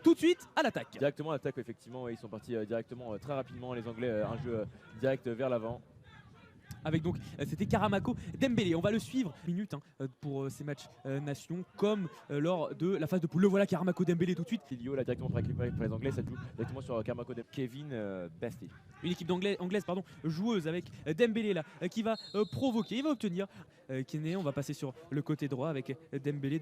tout de suite à l'attaque. Directement à l'attaque, effectivement, ils sont partis directement très rapidement, les Anglais, un jeu direct vers l'avant. Avec donc c'était Karamako Dembélé. On va le suivre minutes pour ces matchs nations comme lors de la phase de poule. Le voilà Karamako Dembélé tout de suite. Ilio là directement pour récupérer pour les Anglais, ça joue directement sur Karamako Dembélé. Kevin Basti. Une équipe anglaise joueuse avec Dembélé là qui va provoquer, il va obtenir Kené. On va passer sur le côté droit avec Dembélé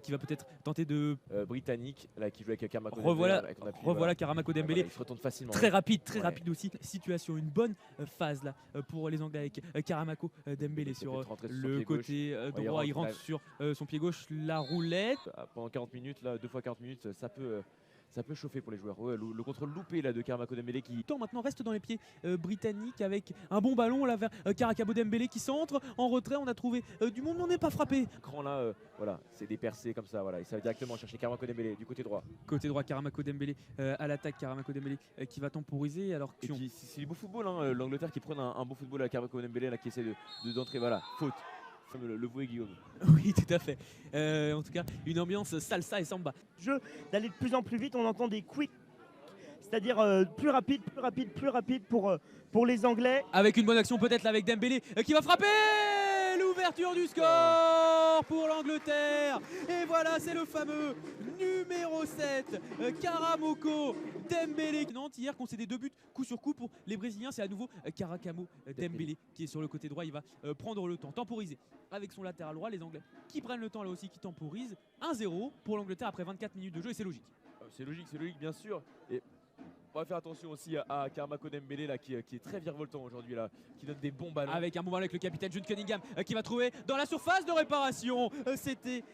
qui va peut-être tenter de britannique là qui joue avec Karamako Dembélé. Revoilà Karamako Dembélé. Il se retourne facilement. Très rapide aussi. Situation, une bonne phase là pour les Anglais avec Karamako Dembélé sur le côté droit. Il rentre sur son pied gauche, la roulette. Pendant 40 minutes, là, 2 fois 40 minutes, ça peut chauffer pour les joueurs. Ouais, le contrôle loupé là, de Karamako Dembélé qui maintenant reste dans les pieds britanniques avec un bon ballon là vers Karamako Dembélé qui centre. En retrait, on a trouvé du monde, mais on n'est pas frappé. Grand là, voilà, c'est des percées comme ça. Voilà, et ça va directement chercher Karamako Dembélé du côté droit. Côté droit, Karamako Dembélé à l'attaque. Karamako Dembélé qui va temporiser. Alors que c'est du beau football, hein, l'Angleterre qui prend un beau football à Karamako Dembélé là, qui essaie d'entrer. Voilà, faute. Le vouet Guillaume. Oui, tout à fait. En tout cas, une ambiance salsa et samba. Jeu d'aller de plus en plus vite, on entend des quick, c'est-à-dire plus rapide pour les Anglais. Avec une bonne action peut-être là avec Dembélé qui va frapper l'ouverture du score pour l'Angleterre. Et voilà, c'est le fameux numéro 7, Karamako Dembélé. Nantes hier concédé 2 buts coup sur coup pour les Brésiliens. C'est à nouveau Karamako Dembélé qui est sur le côté droit. Il va prendre le temps, temporiser avec son latéral droit. Les Anglais qui prennent le temps là aussi, qui temporisent. 1-0 pour l'Angleterre après 24 minutes de jeu et c'est logique. C'est logique bien sûr. Et on va faire attention aussi à Karamako Dembélé là, qui est très virevoltant aujourd'hui là, qui donne des bons ballons. Avec un bon ballon avec le capitaine Jude Cunningham qui va trouver dans la surface de réparation. C'était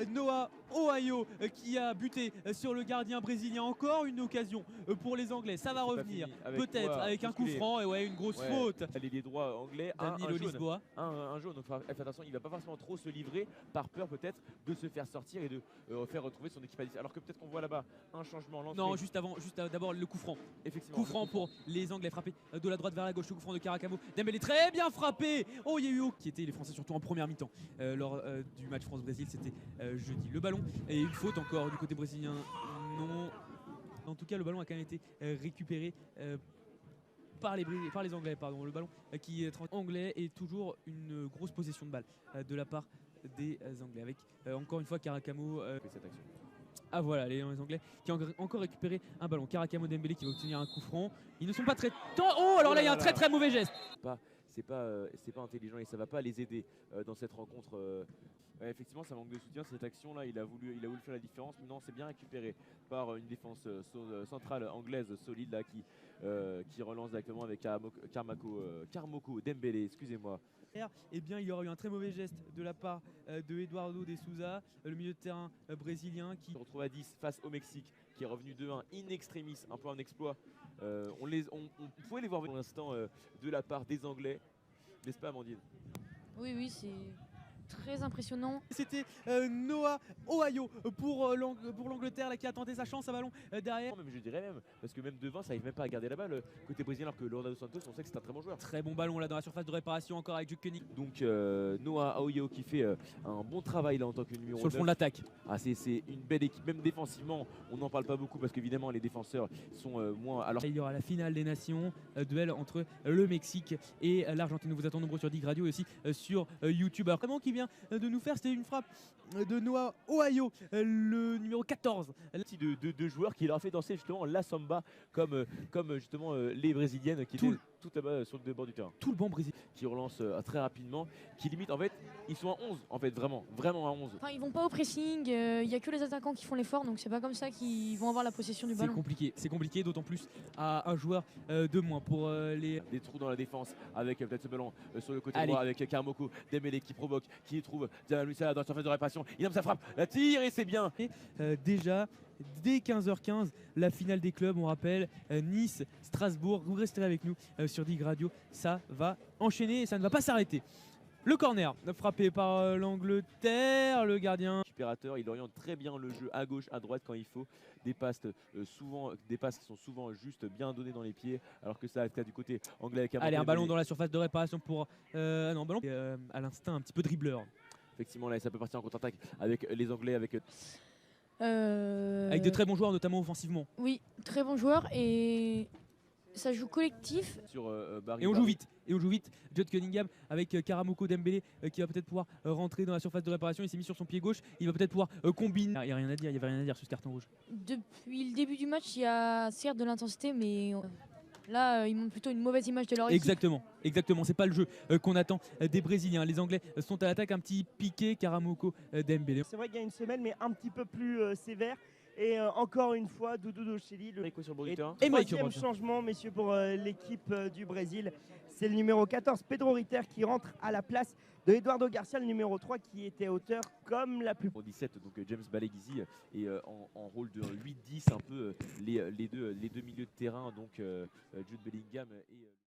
Noah Ohio qui a buté sur le gardien brésilien. Encore une occasion pour les Anglais. Ça va revenir peut-être avec un coup franc et ouais, une grosse faute. Les droits anglais, un jaune. Donc faire attention, il va pas forcément trop se livrer par peur peut-être de se faire sortir et de faire retrouver son équipe à 10. Alors que peut-être qu'on voit là-bas un changement. Non, juste d'abord le coup franc. Effectivement. Coup franc pour les Anglais, frappé de la droite vers la gauche. Le coup franc de Karamako Dembélé très bien frappé. Oh, il y a eu qui étaient les Français surtout en première mi-temps lors du match France-Brésil. C'était jeudi. Le ballon et une faute encore du côté brésilien. Non. En tout cas, le ballon a quand même été récupéré par les Anglais. Pardon. Le ballon qui est anglais et toujours une grosse possession de balle de la part des Anglais. Avec encore une fois Karamako. Cette action. Ah voilà, les Anglais qui ont encore récupéré un ballon. Karamako Dembélé qui va obtenir un coup franc. Ils ne sont pas très... Oh, alors là, il y a un très mauvais geste. C'est pas intelligent et ça va pas les aider dans cette rencontre. Ouais, effectivement, ça manque de soutien. Cette action-là, il a voulu faire la différence. Mais non, c'est bien récupéré par une défense centrale anglaise solide là, qui relance directement avec Karamako Dembélé, excusez-moi. Eh bien, il y aura eu un très mauvais geste de la part de Eduardo de Souza, le milieu de terrain brésilien qui se retrouve à 10 face au Mexique, qui est revenu 2-1 in extremis, un peu un exploit. On pouvait les voir pour l'instant de la part des Anglais, n'est-ce pas Amandine? Oui, c'est très impressionnant. C'était Noah Ohio pour l'Angleterre qui a tenté sa chance à ballon derrière. Non, mais je dirais même, parce que même devant, ça n'arrive même pas à garder la balle côté brésilien, alors que Leonardo Santos, on sait que c'est un très bon joueur. Très bon ballon là dans la surface de réparation encore avec Jude Cunningham. Donc Noah Ohio qui fait un bon travail là en tant que numéro 9. Sur le fond de l'attaque. Ah, c'est une belle équipe, même défensivement, on n'en parle pas beaucoup parce qu'évidemment les défenseurs sont moins... Alors... Il y aura la finale des nations, duel entre le Mexique et l'Argentine. Nous vous attendons nombreux sur Dig Radio et aussi sur YouTube. Alors vraiment qui vient de nous faire, c'était une frappe de Noah Ohio, le numéro 14. De joueurs qui leur a fait danser justement la samba comme justement les brésiliennes qui étaient tout là-bas sur le bord du terrain. Tout le banc brésilien. Qui relance très rapidement, qui limite en fait, ils sont à 11 en fait, vraiment à 11. Enfin, ils vont pas au pressing, il y a que les attaquants qui font l'effort, donc c'est pas comme ça qu'ils vont avoir la possession du ballon. C'est compliqué d'autant plus à un joueur de moins pour les... Des trous dans la défense avec peut-être ce ballon sur le côté droit avec Karamako Dembélé qui provoque, qui trouve Diana Luisa dans la surface de réparation, il aime sa frappe, la tire et c'est bien. Et, déjà dès 15h15, la finale des clubs, on rappelle, Nice, Strasbourg, vous resterez avec nous sur Dig Radio, ça va enchaîner et ça ne va pas s'arrêter. Le corner frappé par l'Angleterre, le gardien. Récupérateur, il oriente très bien le jeu à gauche, à droite quand il faut. Des passes qui sont souvent juste bien données dans les pieds, alors que ça du côté anglais avec un ballon dans la surface de réparation pour non, ballon à l'instinct un petit peu dribbleur. Effectivement là ça peut partir en contre-attaque avec les Anglais avec Avec de très bons joueurs, notamment offensivement. Oui, très bon joueur et ça joue collectif. Sur Barry. Et on joue vite. Et on joue vite. Jude Cunningham avec Karamoko Dembélé qui va peut-être pouvoir rentrer dans la surface de réparation. Il s'est mis sur son pied gauche. Il va peut-être pouvoir combiner. Il n'y a rien à dire. Il n'y avait rien à dire sur ce carton rouge. Depuis le début du match, il y a certes de l'intensité, mais là, ils montrent plutôt une mauvaise image de leur équipe. Exactement, exactement. C'est pas le jeu qu'on attend des Brésiliens. Les Anglais sont à l'attaque, un petit piqué. Karamoko Dembélé. C'est vrai qu'il y a une semaine, mais un petit peu plus sévère. Et encore une fois, Doudou Docheli, le Rico sur le bord du terrain. troisième changement, messieurs, pour l'équipe du Brésil. C'est le numéro 14, Pedro Ritter, qui rentre à la place de Eduardo Garcia, le numéro 3, qui était auteur comme la plus. Au 17, donc James Balaguizi est en rôle de 8-10, un peu les deux milieux de terrain, donc Jude Bellingham et